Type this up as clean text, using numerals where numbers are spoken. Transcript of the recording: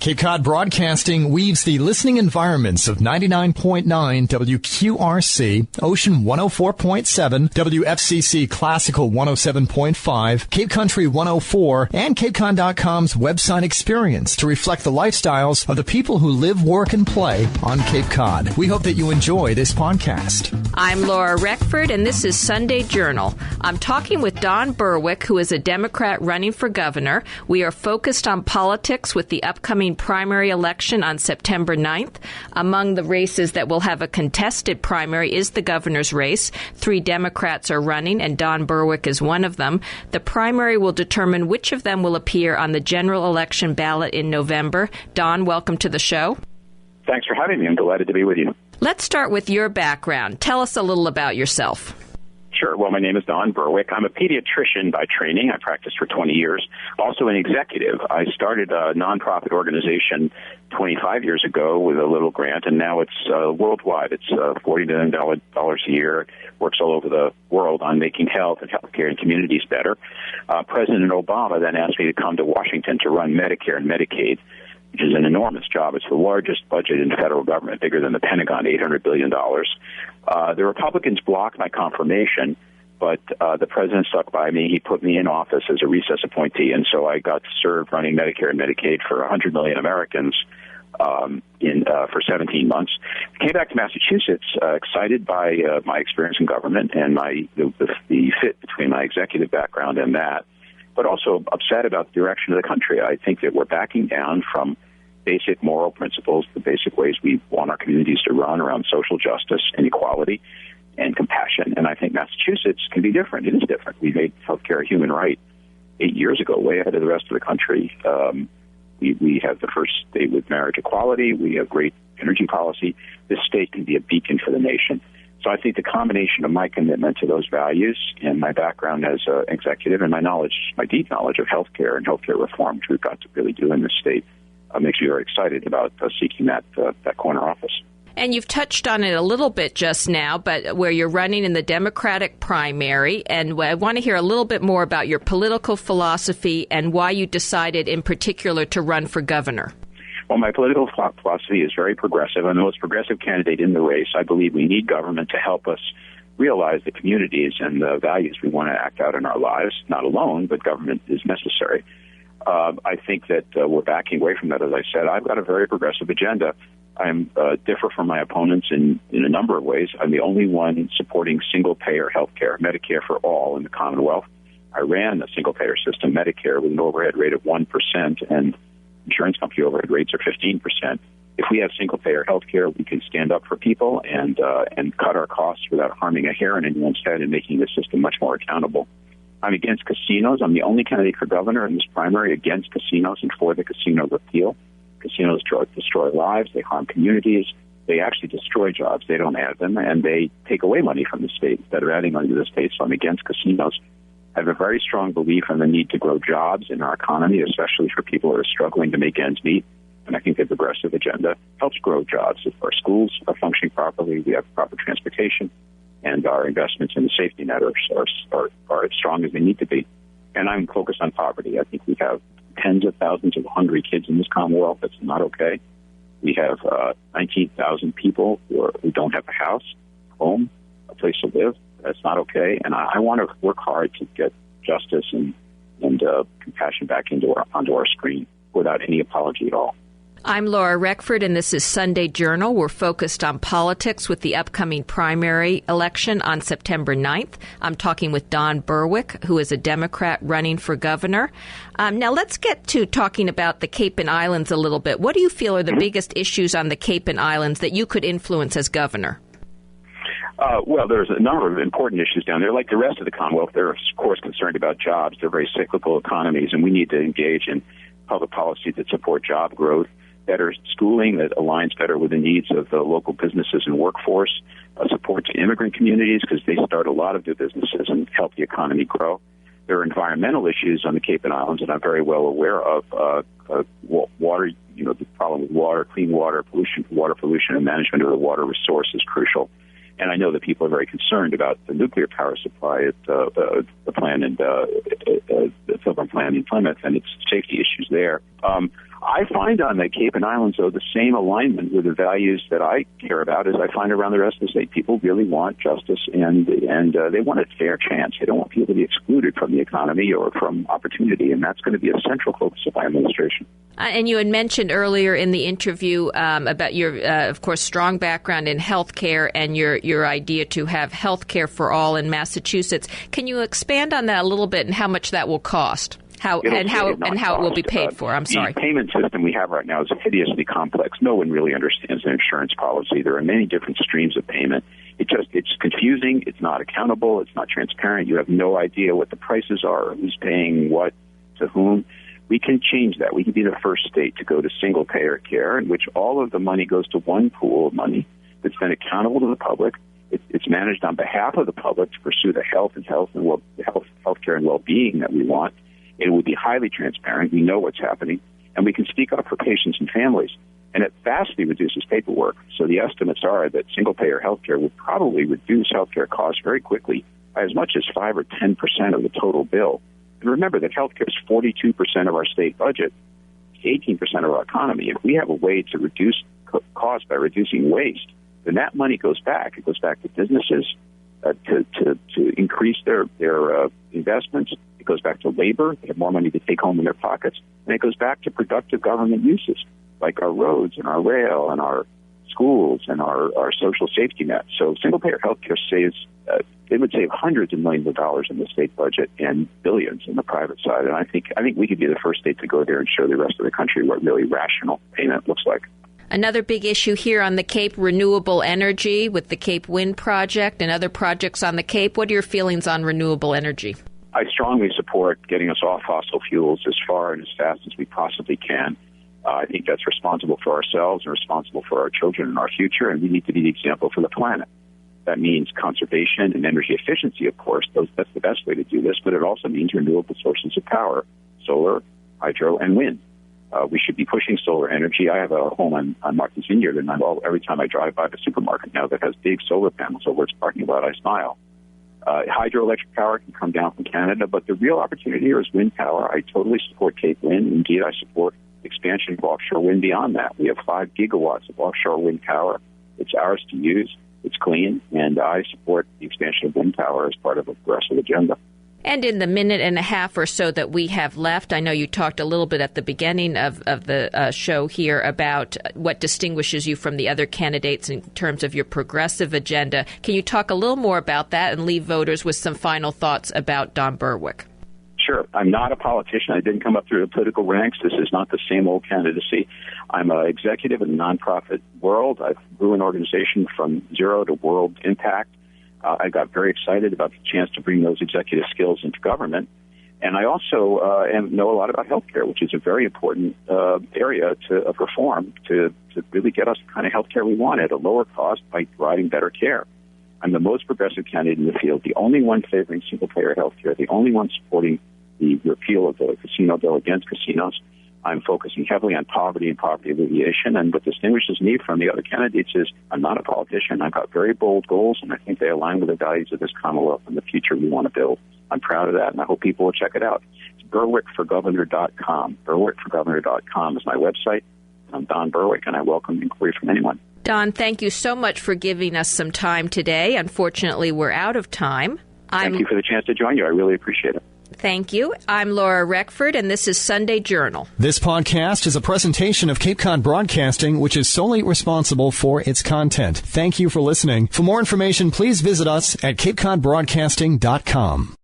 Cape Cod Broadcasting weaves the listening environments of 99.9 WQRC, Ocean 104.7, WFCC Classical 107.5, Cape Country 104, and CapeCon.com's website experience to reflect the lifestyles of the people who live, work, and play on Cape Cod. We hope that you enjoy this podcast. I'm Laura Reckford, and this is Sunday Journal. I'm talking with Don Berwick, who is a Democrat running for governor. We are focused on politics with the upcoming primary election on September 9th. Among the races that will have a contested primary is the governor's race. 3 Democrats are running, and Don Berwick is one of them. The primary will determine which of them will appear on the general election ballot in November. Don, welcome to the show. Thanks for having me. I'm delighted to be with you. Let's start with your background. Tell us a little about yourself. Sure. Well, my name is Don Berwick. I'm a pediatrician by training. I practiced for 20 years. Also an executive. I started a nonprofit organization 25 years ago with a little grant, and now it's worldwide. It's $40 million a year. Works all over the world on making health and healthcare and communities better. President Obama then asked me to come to Washington to run Medicare and Medicaid, which is an enormous job. It's the largest budget in the federal government, bigger than the Pentagon, $800 billion. The Republicans blocked my confirmation, but the president stuck by me. He put me in office as a recess appointee, and so I got to serve running Medicare and Medicaid for 100 million Americans for 17 months. Came back to Massachusetts excited by my experience in government and the fit between my executive background and that, but also upset about the direction of the country. I think that we're backing down from basic moral principles, the basic ways we want our communities to run around social justice and equality and compassion. And I think Massachusetts can be different. It is different. We made healthcare a human right 8 years ago, way ahead of the rest of the country. We have the first state with marriage equality. We have great energy policy. This state can be a beacon for the nation. So I think the combination of my commitment to those values and my background as an executive and my deep knowledge of healthcare and healthcare reform, which we've got to really do in this state, makes me very excited about seeking that corner office. And you've touched on it a little bit just now, but where you're running in the Democratic primary, and I want to hear a little bit more about your political philosophy and why you decided in particular to run for governor. Well, my political philosophy is very progressive. I'm the most progressive candidate in the race. I believe we need government to help us realize the communities and the values we want to act out in our lives, not alone, but government is necessary. I think that we're backing away from that. As I said, I've got a very progressive agenda. I'm differ from my opponents in a number of ways. I'm the only one supporting single-payer health care, Medicare for all in the Commonwealth. I ran a single-payer system, Medicare, with an overhead rate of 1%, and insurance company overhead rates are 15%. If we have single-payer health care, we can stand up for people and cut our costs without harming a hair in anyone's head and making the system much more accountable. I'm against casinos. I'm the only candidate for governor in this primary against casinos and for the casino repeal. Casinos destroy lives. They harm communities. They actually destroy jobs. They don't add them, and they take away money from the state instead of adding money to the state. So I'm against casinos. I have a very strong belief in the need to grow jobs in our economy, especially for people who are struggling to make ends meet. And I think the progressive agenda helps grow jobs. If our schools are functioning properly, we have proper transportation, and our investments in the safety net are as strong as they need to be. And I'm focused on poverty. I think we have tens of thousands of hungry kids in this Commonwealth. That's not okay. We have 19,000 people who don't have a house, home, a place to live. That's not okay. And I want to work hard to get justice and compassion back onto our screen without any apology at all. I'm Laura Reckford, and this is Sunday Journal. We're focused on politics with the upcoming primary election on September 9th. I'm talking with Don Berwick, who is a Democrat running for governor. Now, let's get to talking about the Cape and Islands a little bit. What do you feel are the biggest issues on the Cape and Islands that you could influence as governor? Well, there's a number of important issues down there. Like the rest of the Commonwealth, they're, of course, concerned about jobs. They're very cyclical economies, and we need to engage in public policies that support job growth, better schooling that aligns better with the needs of the local businesses and workforce, support to immigrant communities because they start a lot of new businesses and help the economy grow. There are environmental issues on the Cape and Islands that I'm very well aware of. Water, the problem with water, clean water pollution, and management of the water resource is crucial. And I know that people are very concerned about the nuclear power supply at the plant and the Pilgrim plant in Plymouth and its safety issues there. I find on the Cape and Islands, though, the same alignment with the values that I care about as I find around the rest of the state. People really want justice, and they want a fair chance. They don't want people to be excluded from the economy or from opportunity, and that's going to be a central focus of my administration. And you had mentioned earlier in the interview about your, of course, strong background in health care and your idea to have health care for all in Massachusetts. Can you expand on that a little bit and how much that will cost? How it will be paid for? I'm sorry. The payment system we have right now is hideously complex. No one really understands an insurance policy. There are many different streams of payment. It's confusing. It's not accountable. It's not transparent. You have no idea what the prices are, who's paying what to whom. We can change that. We can be the first state to go to single-payer care, in which all of the money goes to one pool of money that's then accountable to the public. It's managed on behalf of the public to pursue the health care and well-being that we want. It would be highly transparent. We know what's happening, and we can speak up for patients and families. And it vastly reduces paperwork. So the estimates are that single-payer healthcare would probably reduce healthcare costs very quickly by as much as 5 or 10% of the total bill. And remember that healthcare is 42% of our state budget, 18% of our economy. If we have a way to reduce costs by reducing waste, then that money goes back. It goes back to businesses to increase their investments. It goes back to labor. They have more money to take home in their pockets. And it goes back to productive government uses, like our roads and our rail and our schools and our social safety net. So single-payer healthcare saves, it would save hundreds of millions of dollars in the state budget and billions in the private side. And I think we could be the first state to go there and show the rest of the country what really rational payment looks like. Another big issue here on the Cape, renewable energy with the Cape Wind Project and other projects on the Cape. What are your feelings on renewable energy? I strongly support getting us off fossil fuels as far and as fast as we possibly can. I think that's responsible for ourselves and responsible for our children and our future, and we need to be the example for the planet. That means conservation and energy efficiency, of course. That's the best way to do this, but it also means renewable sources of power, solar, hydro, and wind. We should be pushing solar energy. I have a home on Martha's Vineyard, and every time I drive by the supermarket now that has big solar panels over its parking lot, I smile. Hydroelectric power can come down from Canada, but the real opportunity here is wind power. I totally support Cape Wind. Indeed, I support expansion of offshore wind beyond that. We have 5 gigawatts of offshore wind power. It's ours to use. It's clean, and I support the expansion of wind power as part of a progressive agenda. And in the minute and a half or so that we have left, I know you talked a little bit at the beginning of the show here about what distinguishes you from the other candidates in terms of your progressive agenda. Can you talk a little more about that and leave voters with some final thoughts about Don Berwick? Sure. I'm not a politician. I didn't come up through the political ranks. This is not the same old candidacy. I'm an executive in the nonprofit world. I grew an organization from zero to world impact. I got very excited about the chance to bring those executive skills into government. And I also know a lot about healthcare, which is a very important area of reform to really get us the kind of healthcare we want at a lower cost by providing better care. I'm the most progressive candidate in the field, the only one favoring single-payer healthcare, the only one supporting the repeal of the casino bill against casinos. I'm focusing heavily on poverty and poverty alleviation, and what distinguishes me from the other candidates is I'm not a politician. I've got very bold goals, and I think they align with the values of this Commonwealth and the future we want to build. I'm proud of that, and I hope people will check it out. It's berwickforgovernor.com. Berwickforgovernor.com is my website. I'm Don Berwick, and I welcome inquiry from anyone. Don, thank you so much for giving us some time today. Unfortunately, we're out of time. Thank you for the chance to join you. I really appreciate it. Thank you. I'm Laura Reckford, and this is Sunday Journal. This podcast is a presentation of Cape Cod Broadcasting, which is solely responsible for its content. Thank you for listening. For more information, please visit us at capecodbroadcasting.com.